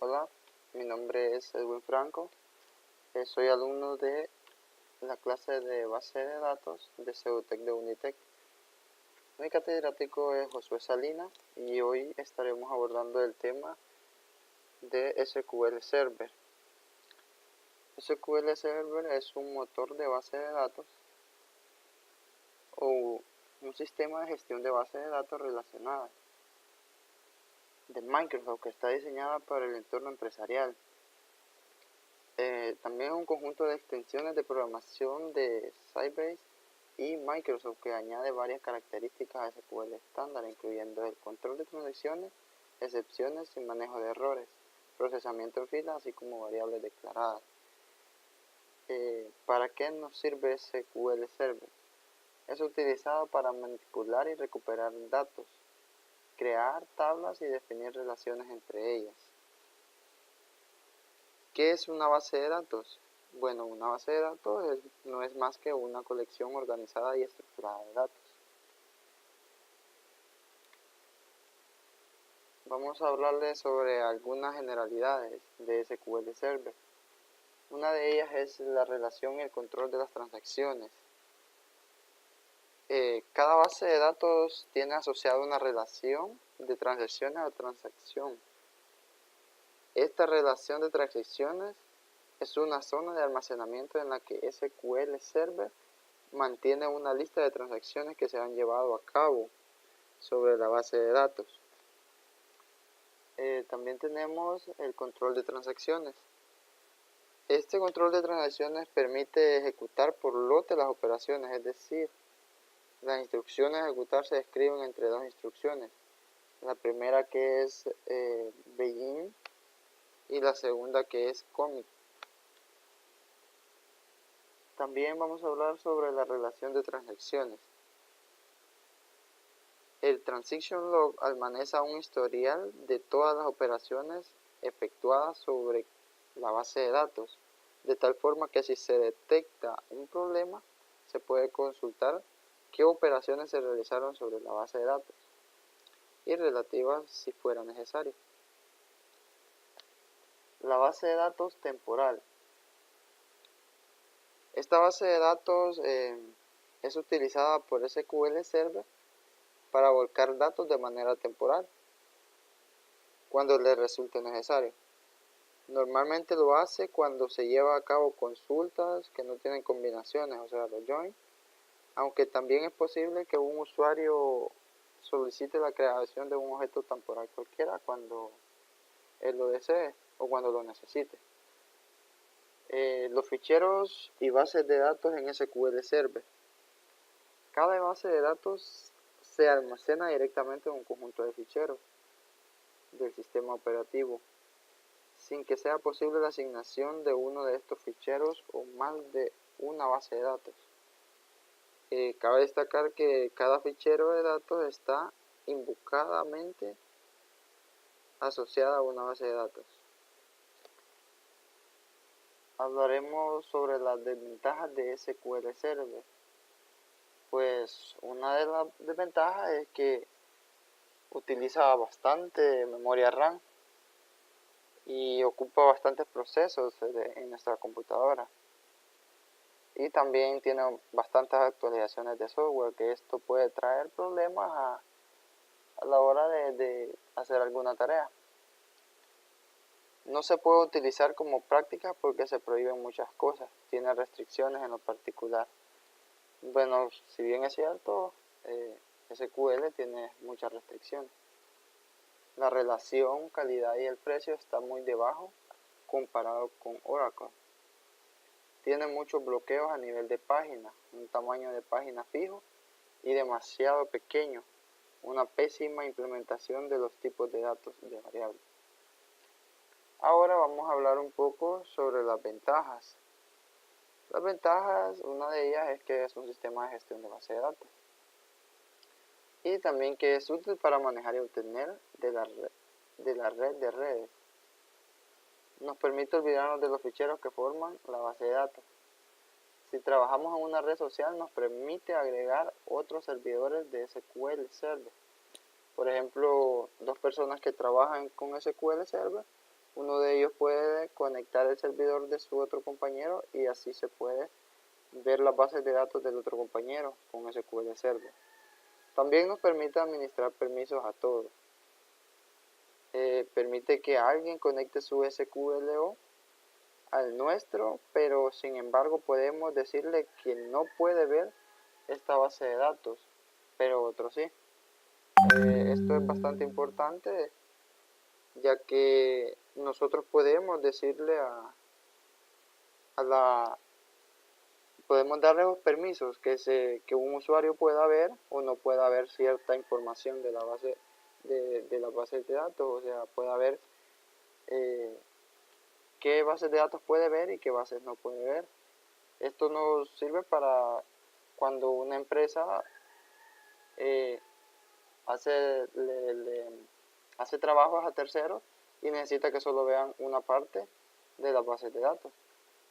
Hola, mi nombre es Edwin Franco, soy alumno de la clase de base de datos de Ceutec de Unitec. Mi catedrático es Josué Salinas y hoy estaremos abordando el tema de SQL Server. SQL Server es un motor de base de datos o un sistema de gestión de base de datos relacionada de Microsoft que está diseñada para el entorno empresarial. También un conjunto de extensiones de programación de Sybase y Microsoft que añade varias características a SQL estándar, incluyendo el control de transacciones, excepciones y manejo de errores, procesamiento en fila, así como variables declaradas. ¿Para qué nos sirve SQL Server? Es utilizado para manipular y recuperar datos, crear tablas y definir relaciones entre ellas. ¿Qué es una base de datos? Bueno, una base de datos no es más que una colección organizada y estructurada de datos. Vamos a hablarles sobre algunas generalidades de SQL Server. Una de ellas es la relación y el control de las transacciones. Cada base de datos tiene asociada una relación de transacciones o transacción. Esta relación de transacciones es una zona de almacenamiento en la que SQL Server mantiene una lista de transacciones que se han llevado a cabo sobre la base de datos. También tenemos el control de transacciones. Este control de transacciones permite ejecutar por lote las operaciones, es decir, las instrucciones a ejecutar se describen entre dos instrucciones. La primera que es begin y la segunda que es commit. También vamos a hablar sobre la relación de transacciones. El transaction log almacena un historial de todas las operaciones efectuadas sobre la base de datos, de tal forma que si se detecta un problema, se puede consultar qué operaciones se realizaron sobre la base de datos y relativas si fuera necesario. La base de datos temporal. Esta base de datos es utilizada por SQL Server para volcar datos de manera temporal cuando le resulte necesario. Normalmente lo hace cuando se lleva a cabo consultas que no tienen combinaciones, o sea, los join, aunque también es posible que un usuario solicite la creación de un objeto temporal cualquiera cuando él lo desee o cuando lo necesite. Los ficheros y bases de datos en SQL Server. Cada base de datos se almacena directamente en un conjunto de ficheros del sistema operativo, sin que sea posible la asignación de uno de estos ficheros o más de una base de datos. Cabe destacar que cada fichero de datos está invocadamente asociada a una base de datos. Hablaremos sobre las desventajas de SQL Server. Pues una de las desventajas es que utiliza bastante memoria RAM y ocupa bastantes procesos en nuestra computadora. Y también tiene bastantes actualizaciones de software, que esto puede traer problemas a la hora de hacer alguna tarea. No se puede utilizar como práctica porque se prohíben muchas cosas, tiene restricciones en lo particular. Bueno, si bien es cierto, SQL tiene muchas restricciones. La relación calidad y el precio está muy debajo comparado con Oracle. Tiene muchos bloqueos a nivel de página, un tamaño de página fijo y demasiado pequeño, una pésima implementación de los tipos de datos de variables. Ahora vamos a hablar un poco sobre las ventajas. Las ventajas, una de ellas es que es un sistema de gestión de base de datos y también que es útil para manejar y obtener de la red de redes. Nos permite olvidarnos de los ficheros que forman la base de datos. Si trabajamos en una red social, nos permite agregar otros servidores de SQL Server. Por ejemplo, dos personas que trabajan con SQL Server uno de ellos puede conectar el servidor de su otro compañero y así se puede ver las bases de datos del otro compañero con SQL Server. También nos permite administrar permisos a todos. Permite que alguien conecte su SQLO al nuestro, pero sin embargo podemos decirle que no puede ver esta base de datos, pero otro sí. Esto es bastante importante, ya que nosotros podemos decirle podemos darle los permisos que un usuario pueda ver o no pueda ver cierta información de la base de las bases de datos, o sea, pueda ver qué bases de datos puede ver y qué bases no puede ver. Esto nos sirve para cuando una empresa eh, hace trabajos a terceros y necesita que solo vean una parte de las bases de datos.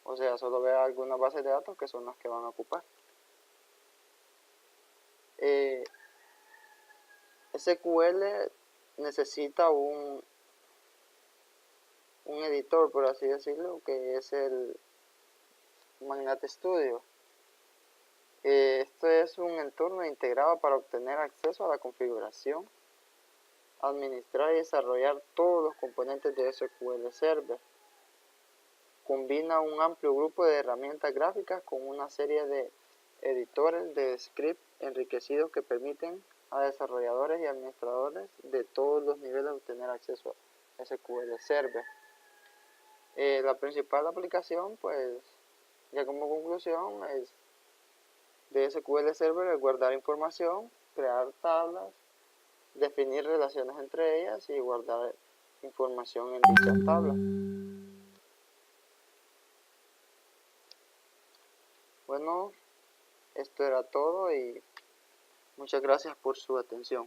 O sea, solo vea algunas bases de datos que son las que van a ocupar. SQL necesita un editor, por así decirlo, que es el Magnate Studio. Esto es un entorno integrado para obtener acceso a la configuración, administrar y desarrollar todos los componentes de SQL Server. Combina un amplio grupo de herramientas gráficas con una serie de editores de script enriquecidos que permiten a desarrolladores y administradores de todos los niveles obtener acceso a SQL Server. La principal aplicación, pues, ya como conclusión, es de SQL Server es guardar información, crear tablas, definir relaciones entre ellas y guardar información en dichas tablas. Bueno, esto era todo y muchas gracias por su atención.